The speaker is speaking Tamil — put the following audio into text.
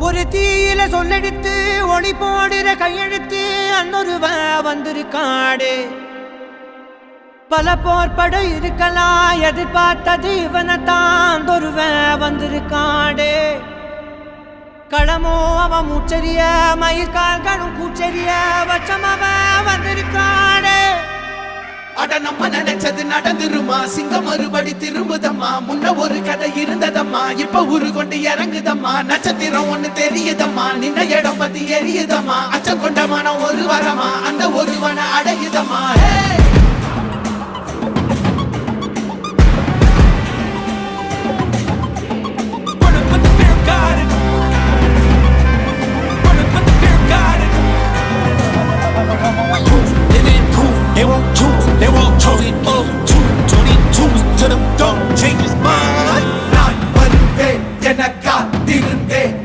ஒரு தீயில சொல்லெடுத்து ஒளி போடுற கையெழுத்து அன்னொருவ வந்திருக்காடு. பல போர்பட இருக்கலாம் எதிர்பார்த்தது இவனைத்தான் ஒருவ வந்திருக்காடு. களமோ அவன் மூச்சரிய மயிர்கால்களும் கூச்சரிய வச்சம் அவன் வந்திருக்காடு. அட நம்ம நினைச்சது நடந்துருமா, சிங்கம் மறுபடி திரும்புதம்மா. முன்ன ஒரு கதை இருந்ததம்மா, இப்ப ஊரு கொண்டு இறங்குதம்மா. நட்சத்திரம் ஒண்ணு தெரியுதம்மா, நின்ன இடம் பத்தி எரியுதம்மா. அச்சம் கொண்ட மனம் ஒரு வரமா, அந்த ஒருவனை அடையுதம்மா.